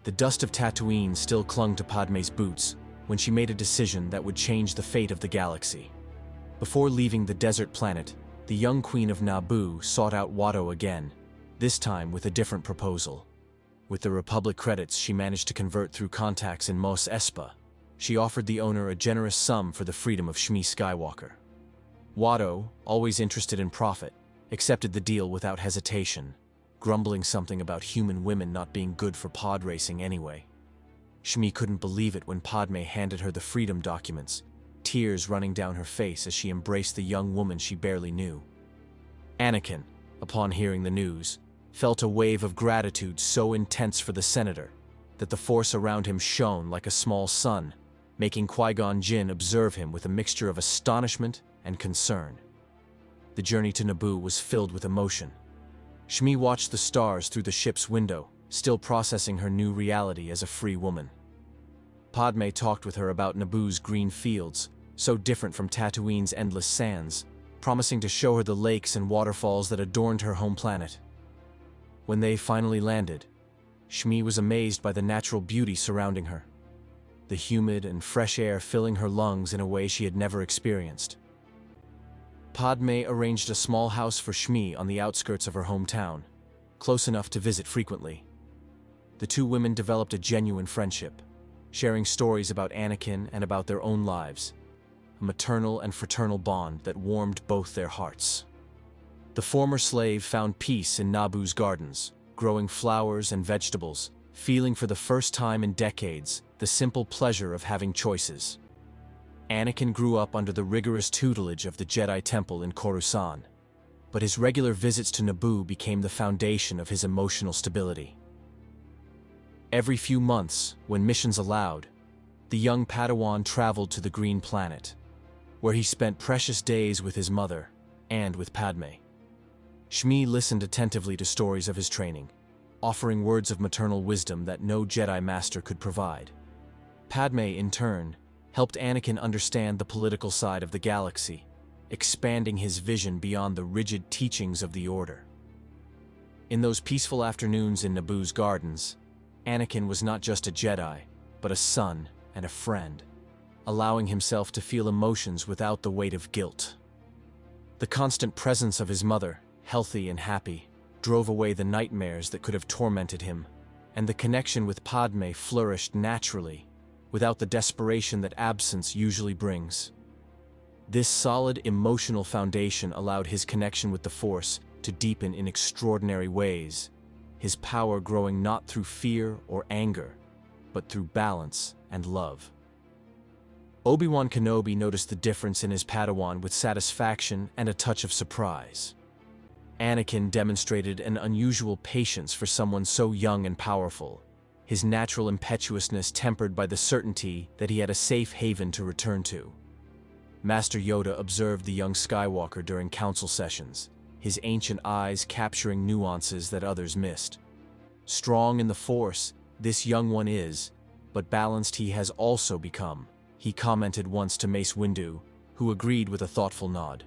The dust of Tatooine still clung to Padme's boots when she made a decision that would change the fate of the galaxy. Before leaving the desert planet, the young queen of Naboo sought out Watto again, this time with a different proposal. With the Republic credits she managed to convert through contacts in Mos Espa, she offered the owner a generous sum for the freedom of Shmi Skywalker. Watto, always interested in profit, accepted the deal without hesitation, grumbling something about human women not being good for pod racing anyway. Shmi couldn't believe it when Padme handed her the freedom documents, tears running down her face as she embraced the young woman she barely knew. Anakin, upon hearing the news, felt a wave of gratitude so intense for the senator that the force around him shone like a small sun, making Qui-Gon Jinn observe him with a mixture of astonishment and concern. The journey to Naboo was filled with emotion. Shmi watched the stars through the ship's window, still processing her new reality as a free woman. Padme talked with her about Naboo's green fields, so different from Tatooine's endless sands, promising to show her the lakes and waterfalls that adorned her home planet. When they finally landed, Shmi was amazed by the natural beauty surrounding her, the humid and fresh air filling her lungs in a way she had never experienced. Padme arranged a small house for Shmi on the outskirts of her hometown, close enough to visit frequently. The two women developed a genuine friendship, sharing stories about Anakin and about their own lives, a maternal and fraternal bond that warmed both their hearts. The former slave found peace in Naboo's gardens, growing flowers and vegetables, feeling for the first time in decades the simple pleasure of having choices. Anakin grew up under the rigorous tutelage of the Jedi Temple in Coruscant, but his regular visits to Naboo became the foundation of his emotional stability. Every few months, when missions allowed, the young Padawan traveled to the Green Planet, where he spent precious days with his mother and with Padme. Shmi listened attentively to stories of his training, offering words of maternal wisdom that no Jedi Master could provide. Padme, in turn, helped Anakin understand the political side of the galaxy, expanding his vision beyond the rigid teachings of the Order. In those peaceful afternoons in Naboo's gardens, Anakin was not just a Jedi, but a son and a friend, allowing himself to feel emotions without the weight of guilt. The constant presence of his mother, healthy and happy, drove away the nightmares that could have tormented him, and the connection with Padme flourished naturally, without the desperation that absence usually brings. This solid emotional foundation allowed his connection with the Force to deepen in extraordinary ways, his power growing not through fear or anger, but through balance and love. Obi-Wan Kenobi noticed the difference in his Padawan with satisfaction and a touch of surprise. Anakin demonstrated an unusual patience for someone so young and powerful, his natural impetuousness tempered by the certainty that he had a safe haven to return to. Master Yoda observed the young Skywalker during council sessions, his ancient eyes capturing nuances that others missed. Strong in the Force, this young one is, but balanced he has also become, he commented once to Mace Windu, who agreed with a thoughtful nod.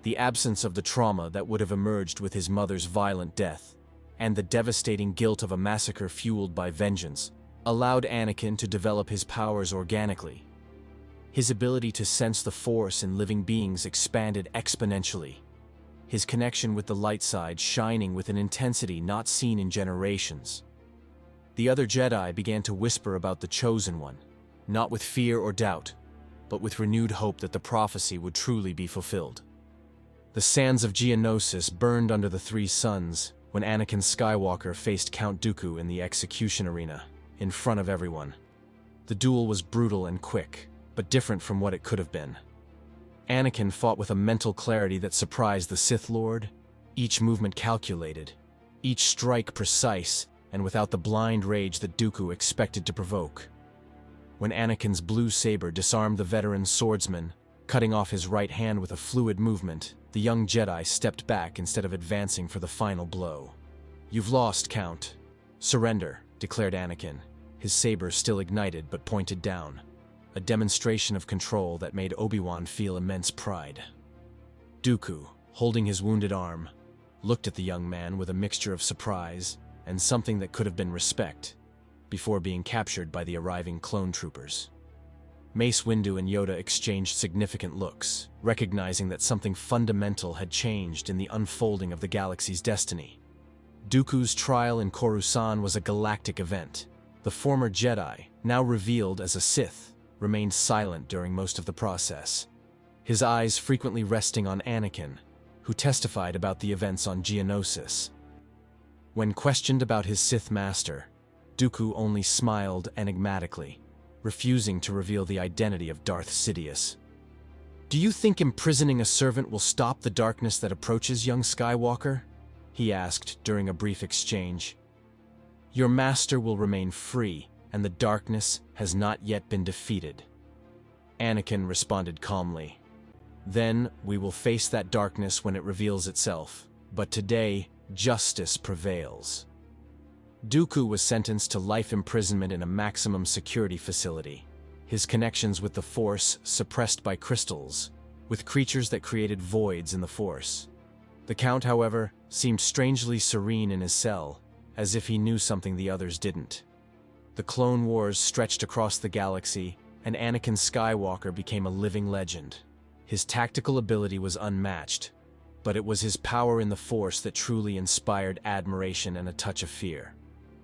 The absence of the trauma that would have emerged with his mother's violent death, and the devastating guilt of a massacre fueled by vengeance, allowed Anakin to develop his powers organically. His ability to sense the Force in living beings expanded exponentially, his connection with the light side shining with an intensity not seen in generations. The other Jedi began to whisper about the Chosen One, not with fear or doubt, but with renewed hope that the prophecy would truly be fulfilled. The sands of Geonosis burned under the three suns when Anakin Skywalker faced Count Dooku in the execution arena, in front of everyone. The duel was brutal and quick, but different from what it could have been. Anakin fought with a mental clarity that surprised the Sith Lord, each movement calculated, each strike precise, and without the blind rage that Dooku expected to provoke. When Anakin's blue saber disarmed the veteran swordsman, cutting off his right hand with a fluid movement, the young Jedi stepped back instead of advancing for the final blow. "You've lost, Count. Surrender," declared Anakin, his saber still ignited but pointed down, a demonstration of control that made Obi-Wan feel immense pride. Dooku, holding his wounded arm, looked at the young man with a mixture of surprise and something that could have been respect. before being captured by the arriving clone troopers. Mace Windu and Yoda exchanged significant looks, recognizing that something fundamental had changed in the unfolding of the galaxy's destiny. Dooku's trial in Coruscant was a galactic event. The former Jedi, now revealed as a Sith, remained silent during most of the process, his eyes frequently resting on Anakin, who testified about the events on Geonosis. When questioned about his Sith master, Dooku only smiled enigmatically, refusing to reveal the identity of Darth Sidious. "Do you think imprisoning a servant will stop the darkness that approaches, young Skywalker?" he asked during a brief exchange. "Your master will remain free, and the darkness has not yet been defeated." Anakin responded calmly. "Then we will face that darkness when it reveals itself, but today, justice prevails." Dooku was sentenced to life imprisonment in a maximum security facility, his connections with the Force suppressed by crystals, with creatures that created voids in the Force. The Count, however, seemed strangely serene in his cell, as if he knew something the others didn't. The Clone Wars stretched across the galaxy, and Anakin Skywalker became a living legend. His tactical ability was unmatched, but it was his power in the Force that truly inspired admiration and a touch of fear.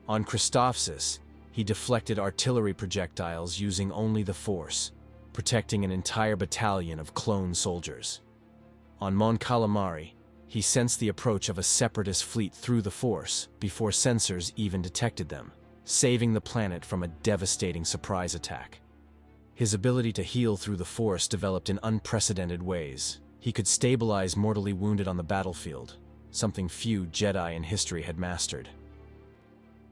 On Christophsis, he deflected artillery projectiles using only the Force, protecting an entire battalion of clone soldiers. On Mon Calamari, he sensed the approach of a separatist fleet through the Force before sensors even detected them, saving the planet from a devastating surprise attack. His ability to heal through the Force developed in unprecedented ways. He could stabilize mortally wounded on the battlefield, something few Jedi in history had mastered.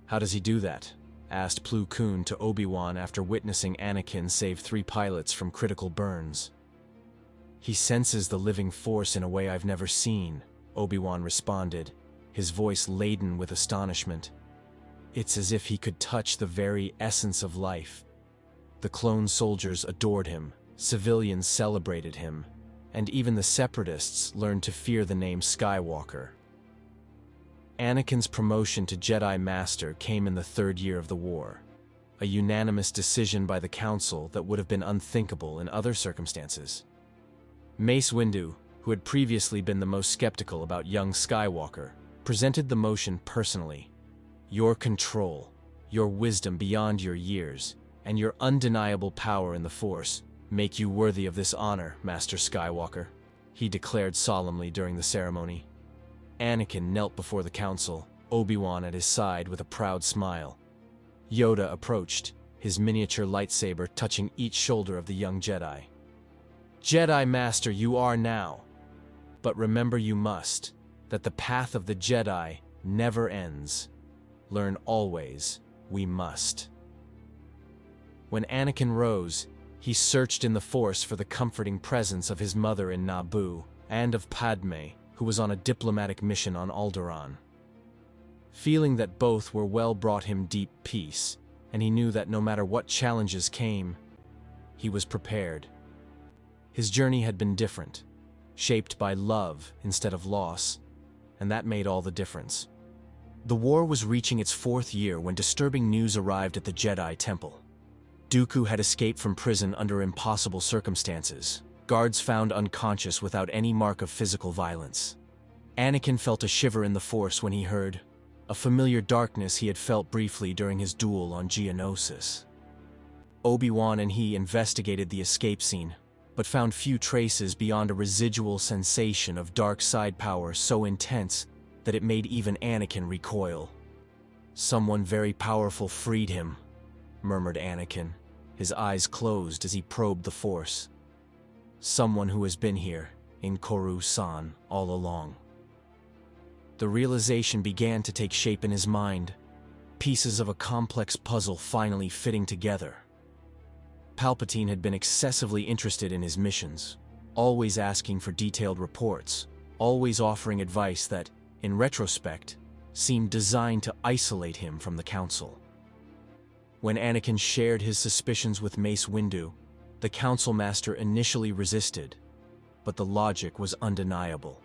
"How does he do that?" asked Plo Koon to Obi-Wan after witnessing Anakin save 3 pilots from critical burns. "He senses the living Force in a way I've never seen," Obi-Wan responded, his voice laden with astonishment. "It's as if he could touch the very essence of life." The clone soldiers adored him, civilians celebrated him, and even the Separatists learned to fear the name Skywalker. Anakin's promotion to Jedi Master came in the 3rd year of the war, a unanimous decision by the Council that would have been unthinkable in other circumstances. Mace Windu, who had previously been the most skeptical about young Skywalker, presented the motion personally. "Your control, your wisdom beyond your years, and your undeniable power in the Force make you worthy of this honor, Master Skywalker," he declared solemnly during the ceremony. Anakin knelt before the Council, Obi-Wan at his side with a proud smile. Yoda approached, his miniature lightsaber touching each shoulder of the young Jedi. "Jedi Master you are now, but remember you must, that the path of the Jedi never ends. Learn always, we must." When Anakin rose, he searched in the Force for the comforting presence of his mother in Naboo, and of Padme, who was on a diplomatic mission on Alderaan. Feeling that both were well brought him deep peace, and he knew that no matter what challenges came, he was prepared. His journey had been different, shaped by love instead of loss, and that made all the difference. The war was reaching its 4th year when disturbing news arrived at the Jedi Temple. Dooku had escaped from prison under impossible circumstances, guards found unconscious without any mark of physical violence. Anakin felt a shiver in the Force when he heard a familiar darkness he had felt briefly during his duel on Geonosis. Obi-Wan and he investigated the escape scene, but found few traces beyond a residual sensation of dark side power so intense that it made even Anakin recoil. "Someone very powerful freed him," murmured Anakin, his eyes closed as he probed the Force. "Someone who has been here, in Coruscant, all along." The realization began to take shape in his mind, pieces of a complex puzzle finally fitting together. Palpatine had been excessively interested in his missions, always asking for detailed reports, always offering advice that, in retrospect, seemed designed to isolate him from the Council. When Anakin shared his suspicions with Mace Windu, the Council Master initially resisted, but the logic was undeniable.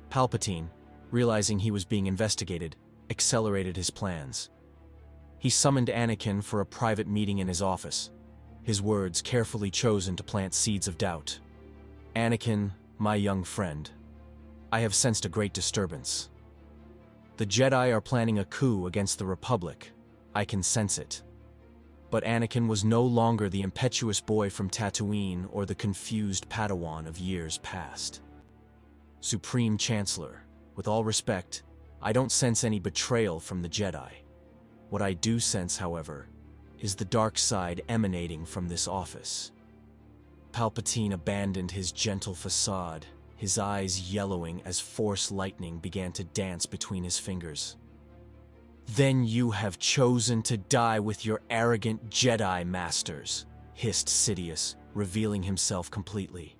Palpatine, realizing he was being investigated, accelerated his plans. He summoned Anakin for a private meeting in his office, his words carefully chosen to plant seeds of doubt. "Anakin, my young friend, I have sensed a great disturbance. The Jedi are planning a coup against the Republic. I can sense it." But Anakin was no longer the impetuous boy from Tatooine or the confused Padawan of years past. "Supreme Chancellor, with all respect, I don't sense any betrayal from the Jedi. What I do sense, however, is the dark side emanating from this office." Palpatine abandoned his gentle facade, his eyes yellowing as Force lightning began to dance between his fingers. "Then you have chosen to die with your arrogant Jedi masters," hissed Sidious, revealing himself completely.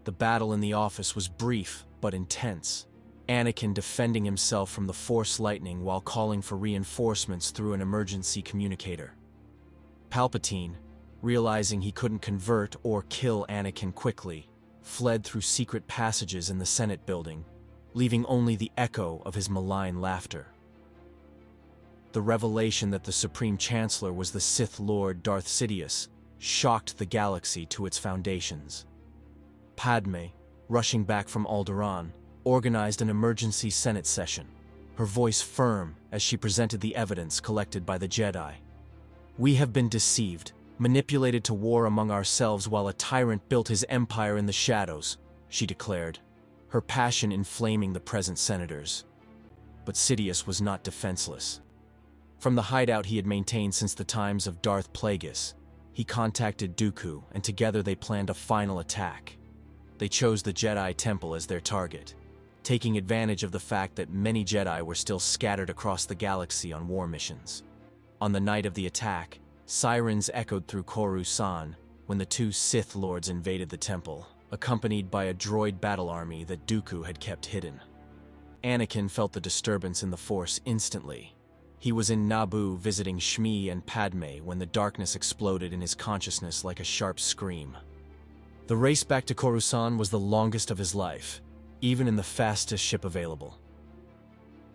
The battle in the office was brief but intense, Anakin defending himself from the Force lightning while calling for reinforcements through an emergency communicator. Palpatine, realizing he couldn't convert or kill Anakin quickly, fled through secret passages in the Senate building, leaving only the echo of his malign laughter. The revelation that the Supreme Chancellor was the Sith Lord Darth Sidious shocked the galaxy to its foundations. Padme, rushing back from Alderaan, organized an emergency Senate session, her voice firm as she presented the evidence collected by the Jedi. "We have been deceived, manipulated to war among ourselves while a tyrant built his empire in the shadows," she declared, her passion inflaming the present senators. But Sidious was not defenseless. From the hideout he had maintained since the times of Darth Plagueis, he contacted Dooku, and together they planned a final attack. They chose the Jedi Temple as their target, taking advantage of the fact that many Jedi were still scattered across the galaxy on war missions. On the night of the attack, sirens echoed through Coruscant when the two Sith Lords invaded the temple, accompanied by a droid battle army that Dooku had kept hidden. Anakin felt the disturbance in the Force instantly. He was in Naboo visiting Shmi and Padme when the darkness exploded in his consciousness like a sharp scream. The race back to Coruscant was the longest of his life, even in the fastest ship available.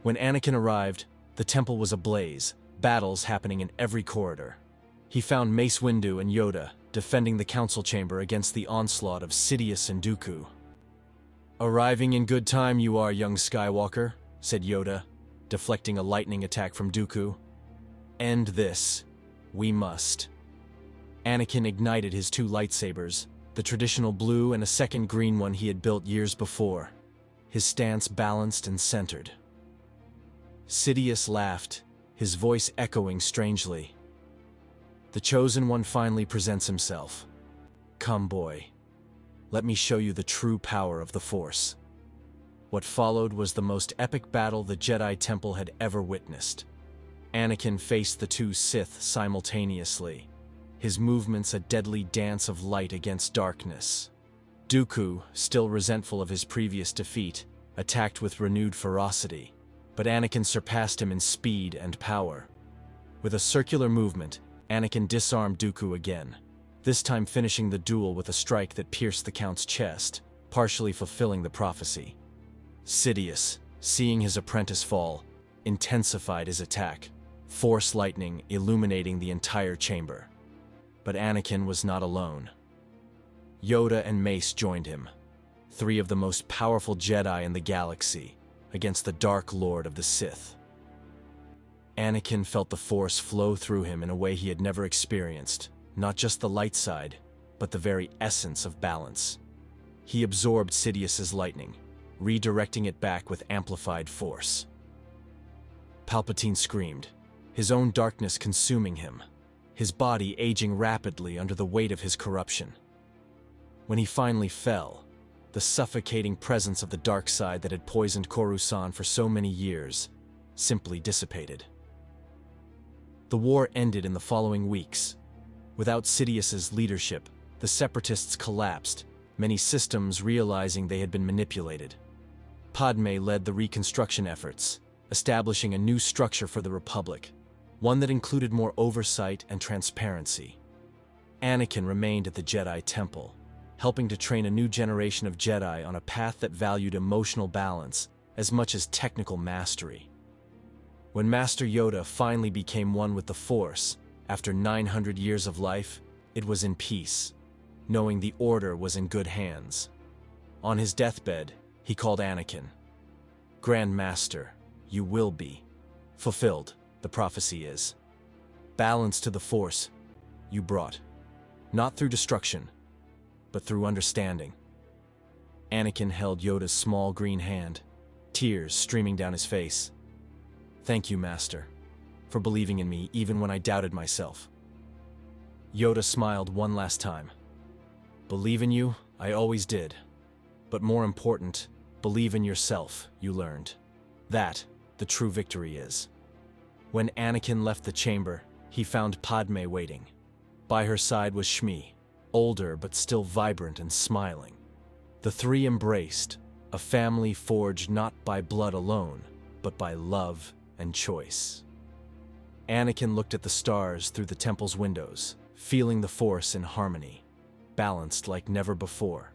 When Anakin arrived, the temple was ablaze, battles happening in every corridor. He found Mace Windu and Yoda defending the council chamber against the onslaught of Sidious and Dooku. "Arriving in good time you are, young Skywalker," said Yoda, deflecting a lightning attack from Dooku. "End this. We must." Anakin ignited his two lightsabers, the traditional blue and a second green one he had built years before, his stance balanced and centered. Sidious laughed, his voice echoing strangely. "The Chosen One finally presents himself. Come, boy. Let me show you the true power of the Force." What followed was the most epic battle the Jedi Temple had ever witnessed. Anakin faced the two Sith simultaneously, his movements a deadly dance of light against darkness. Dooku, still resentful of his previous defeat, attacked with renewed ferocity, but Anakin surpassed him in speed and power. With a circular movement, Anakin disarmed Dooku again, this time finishing the duel with a strike that pierced the Count's chest, partially fulfilling the prophecy. Sidious, seeing his apprentice fall, intensified his attack, Force lightning illuminating the entire chamber. But Anakin was not alone. Yoda and Mace joined him, three of the most powerful Jedi in the galaxy, against the Dark Lord of the Sith. Anakin felt the Force flow through him in a way he had never experienced, not just the light side, but the very essence of balance. He absorbed Sidious's lightning, redirecting it back with amplified force. Palpatine screamed, his own darkness consuming him, his body aging rapidly under the weight of his corruption. When he finally fell, the suffocating presence of the dark side that had poisoned Coruscant for so many years simply dissipated. The war ended in the following weeks. Without Sidious's leadership, the Separatists collapsed, many systems realizing they had been manipulated. Padme led the reconstruction efforts, establishing a new structure for the Republic, one that included more oversight and transparency. Anakin remained at the Jedi Temple, helping to train a new generation of Jedi on a path that valued emotional balance as much as technical mastery. When Master Yoda finally became one with the Force, after 900 years of life, it was in peace, knowing the Order was in good hands. On his deathbed, he called Anakin. Grand Master, you will be. Fulfilled, the prophecy is. Balance to the Force, you brought. Not through destruction, but through understanding. Anakin held Yoda's small green hand, tears streaming down his face. Thank you, Master, for believing in me even when I doubted myself. Yoda smiled one last time. Believe in you, I always did. But more important, believe in yourself, you learned. That, the true victory is. When Anakin left the chamber, he found Padme waiting. By her side was Shmi, older but still vibrant and smiling. The three embraced, a family forged not by blood alone, but by love and choice. Anakin looked at the stars through the temple's windows, feeling the Force in harmony, balanced like never before.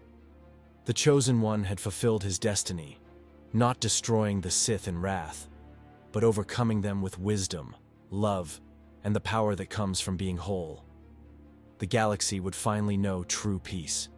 The Chosen One had fulfilled his destiny, not destroying the Sith in wrath, but overcoming them with wisdom, love, and the power that comes from being whole. The galaxy would finally know true peace.